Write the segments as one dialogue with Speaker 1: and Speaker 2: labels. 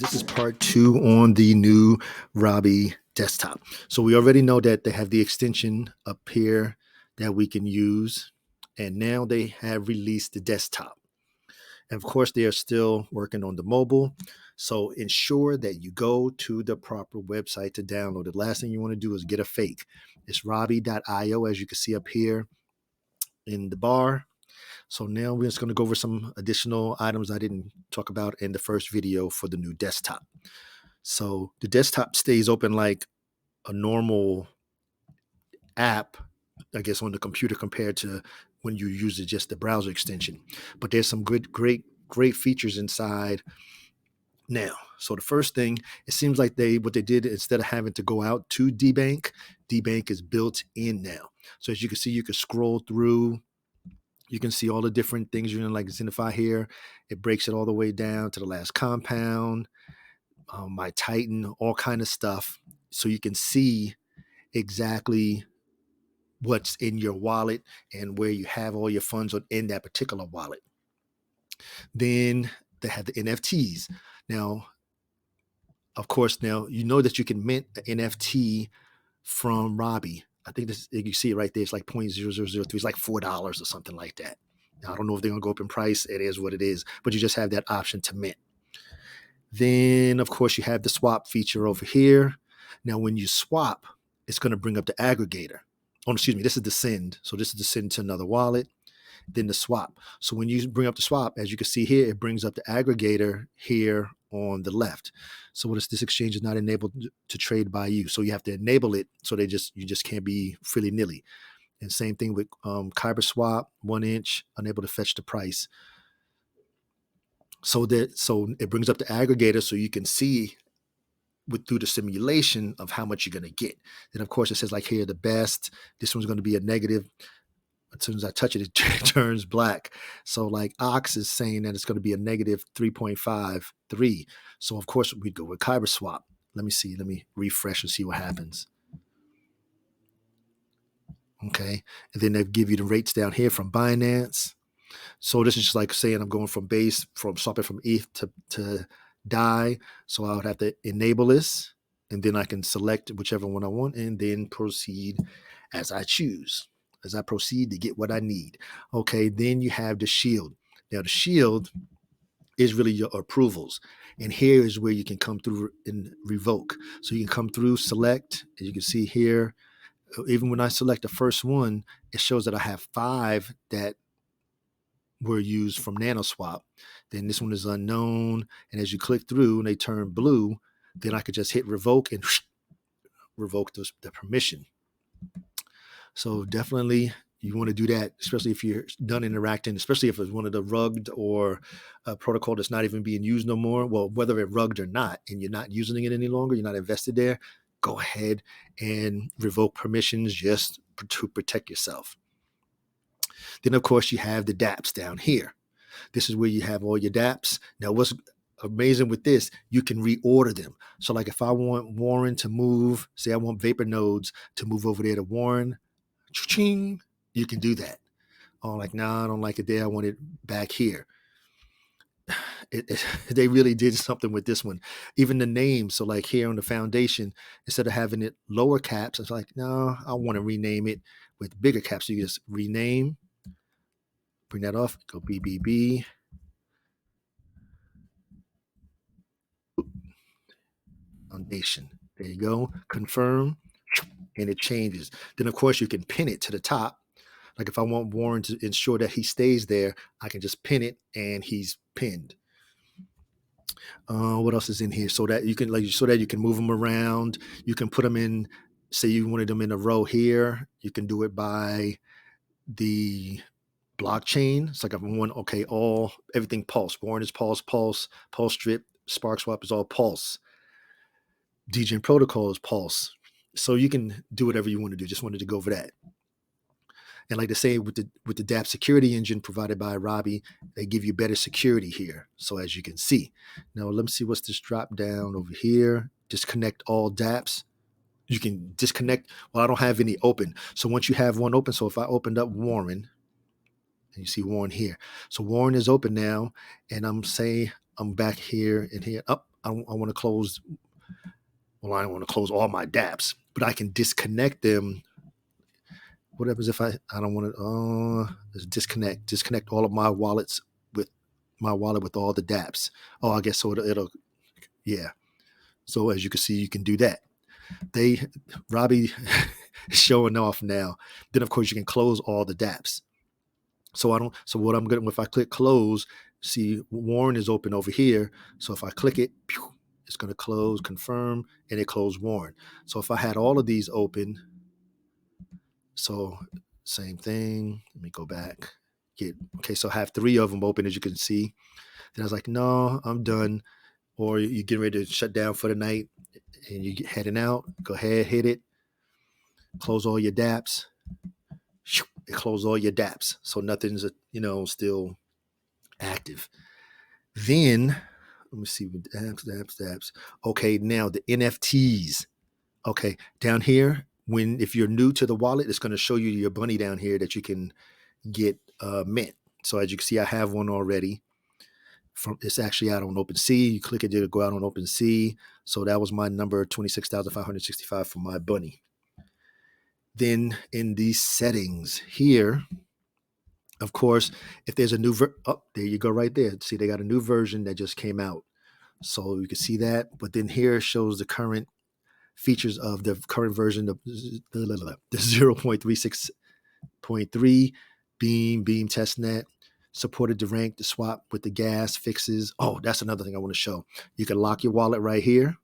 Speaker 1: This is part 2 on the new Rabby desktop. So we already know that they have the extension up here that we can use. And now they have released the desktop. And of course, they are still working on the mobile. So ensure that you go to the proper website to download it. Last thing you want to do is get a fake. It's Rabby.io, as you can see up here in the bar. So now we're just going to go over some additional items I didn't talk about in the first video for the new desktop. So the desktop stays open like a normal app, I guess, on the computer compared to when you use just the browser extension. But there's some great features inside now. So the first thing, it seems like what they did, instead of having to go out to Dbank, Dbank is built in now. So as you can see, you can scroll through. You can see all the different things you're going to like identify here. It breaks it all the way down to the last compound, my Titan, all kind of stuff. So you can see exactly what's in your wallet and where you have all your funds in that particular wallet. Then they have the NFTs. Now, of course, now you know that you can mint an NFT from Rabby. I think this, you see it right there. It's like 0.0003. It's like $4 or something like that. Now, I don't know if they're going to go up in price. It is what it is. But you just have that option to mint. Then, of course, you have the swap feature over here. Now, when you swap, it's going to bring up the aggregator. Oh, excuse me. This is the send. So this is the send to another wallet. Then the swap. So when you bring up the swap, as you can see here, it brings up the aggregator here on the left. So what is this exchange is not enabled to trade by you. So you have to enable it. So you just can't be willy-nilly. And same thing with Kyber swap, 1 inch, unable to fetch the price. So it brings up the aggregator so you can see through the simulation of how much you're going to get. Then of course it says like here, the best, this one's going to be a negative. As soon as I touch it, it turns black. So like Ox is saying that it's going to be a negative 3.53. So of course we'd go with Kyber swap. Let me see. Let me refresh and see what happens. Okay. And then they give you the rates down here from Binance. So this is just like saying I'm going from swapping from ETH to DAI. So I would have to enable this, and then I can select whichever one I want and then proceed as I choose. As I proceed to get what I need. Okay, then you have the shield. Now the shield is really your approvals. And here is where you can come through and revoke. So you can come through, select, as you can see here. Even when I select the first one, it shows that I have 5 that were used from NanoSwap. Then this one is unknown. And as you click through and they turn blue, then I could just hit revoke and revoke the permission. So definitely you want to do that, especially if you're done interacting, especially if it's one of the rugged or a protocol that's not even being used no more. Well, whether it's rugged or not, and you're not using it any longer, you're not invested there, go ahead and revoke permissions just to protect yourself. Then, of course, you have the DAPS down here. This is where you have all your DAPS. Now, what's amazing with this, you can reorder them. So like if I want Warren to move, say I want Vapor Nodes to move over there to Warren, cha-ching, you can do that. Oh, like, nah, I don't like it there. I want it back here. They really did something with this one. Even the name. So like here on the foundation, instead of having it lower caps, it's like, no, I want to rename it with bigger caps. So you just rename, bring that off, go BBB. Foundation. There you go. Confirm. And it changes. Then, of course, you can pin it to the top. Like if I want Warren to ensure that he stays there, I can just pin it and he's pinned. What else is in here? So that you can move them around. You can put them in, say you wanted them in a row here. You can do it by the blockchain. It's like if I want, okay, everything Pulse. Warren is Pulse, Pulse Strip, SparkSwap is all Pulse. DGen Protocol is Pulse. So you can do whatever you want to do. Just wanted to go over that. And like they say with the DAPS security engine provided by Rabby, they give you better security here. So as you can see. Now let me see what's this drop down over here. Disconnect all DAPS. You can disconnect. Well, I don't have any open. So once you have one open, so if I opened up Warren, and you see Warren here. So Warren is open now. And I'm back here and here. Oh, I want to close. Well, I don't want to close all my DAPS, but I can disconnect them. What happens if I don't want to disconnect all of my wallets with my wallet with all the DAPS? Oh, I guess so. It'll yeah. So as you can see, you can do that. Rabby is showing off now. Then of course you can close all the DAPS. So what I'm going to, if I click close, see Warren is open over here. So if I click it, it's going to close, confirm, and it closed Warren. So if I had all of these open, so same thing. Let me go back. Okay, so I have 3 of them open, as you can see. Then I was like, no, I'm done. Or you're getting ready to shut down for the night and you're heading out. Go ahead, hit it. Close all your DAPS. Close all your DAPS. So nothing's, still active. Then, let me see, DAPS. Okay, now the NFTs. Okay, down here, if you're new to the wallet, it's going to show you your bunny down here that you can get mint. So as you can see, I have one already. It's actually out on OpenSea. You click it, it'll go out on OpenSea. So that was my number, 26,565 for my bunny. Then in these settings here, of course, if there's a new there you go right there. See, they got a new version that just came out. So you can see that. But then here shows the current features of the current version of the 0.36.3 beam testnet. Supported the rank, the swap with the gas fixes. Oh, that's another thing I want to show. You can lock your wallet right here.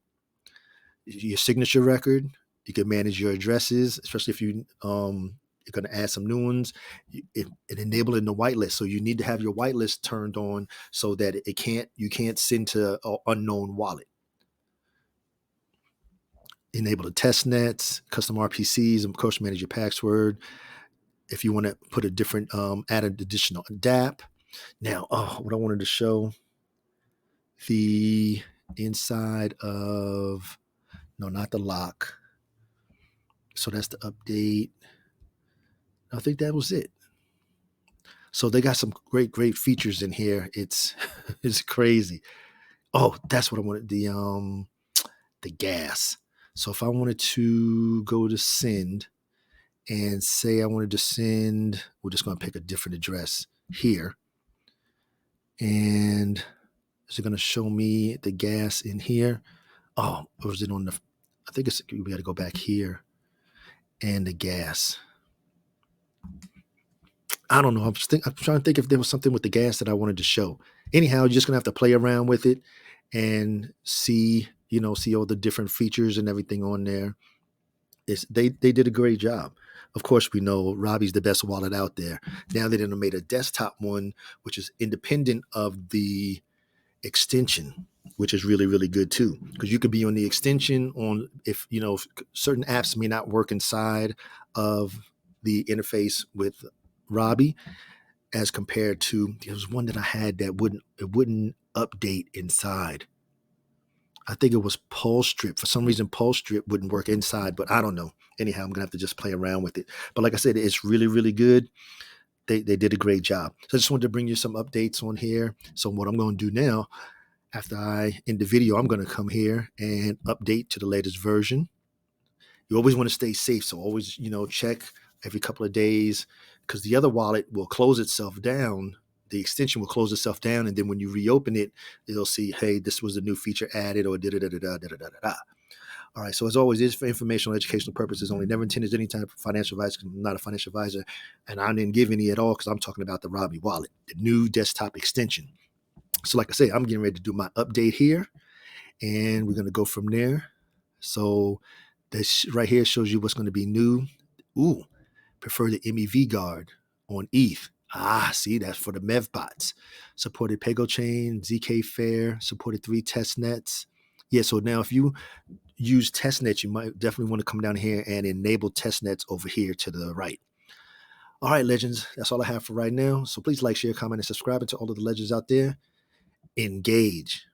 Speaker 1: Your signature record. You can manage your addresses, especially if you're going to add some new ones. It enabling the whitelist. So you need to have your whitelist turned on so that you can't send to an unknown wallet. Enable the test nets, custom RPCs, and of course manage your password. If you want to put a different, add an additional DAP. Now, what I wanted to show, the inside of, no, not the lock. So that's the update. I think that was it. So they got some great features in here. It's crazy. Oh, that's what I wanted, the gas. So if I wanted to go to send and say I wanted to send, we're just going to pick a different address here. And is it going to show me the gas in here? Oh, or is it on the, I think we got to go back here and the gas. I don't know. I'm trying to think if there was something with the gas that I wanted to show. Anyhow, you're just going to have to play around with it and see all the different features and everything on there. They did a great job. Of course, we know Rabby's the best wallet out there. Now they made a desktop one, which is independent of the extension, which is really, really good too. Because you could be on the extension if certain apps may not work inside of the interface with Rabby, as compared to, there was one that I had that wouldn't update inside. I think it was Pulse Strip. For some reason, Pulse Strip wouldn't work inside, but I don't know. Anyhow, I'm going to have to just play around with it. But like I said, it's really, really good. They did a great job. So I just wanted to bring you some updates on here. So what I'm going to do now, after I end the video, I'm going to come here and update to the latest version. You always want to stay safe. So always, check every couple of days, because the other wallet will close itself down. The extension will close itself down, and then when you reopen it, it'll see, hey, this was a new feature added, or da-da-da-da-da-da-da-da. All right, so as always, this is for informational, educational purposes only. Never intended any type of financial advice. I'm not a financial advisor, and I didn't give any at all, because I'm talking about the Rabby wallet, the new desktop extension. So like I say, I'm getting ready to do my update here, and we're going to go from there. So this right here shows you what's going to be new. Ooh, prefer the MEV guard on ETH. See, that's for the MEVBots. Supported Pego Chain, ZK Fair, supported 3 test nets. Yeah, so now if you use test nets, you might definitely want to come down here and enable test nets over here to the right. All right, legends, that's all I have for right now. So please like, share, comment, and subscribe. And to all of the legends out there, engage.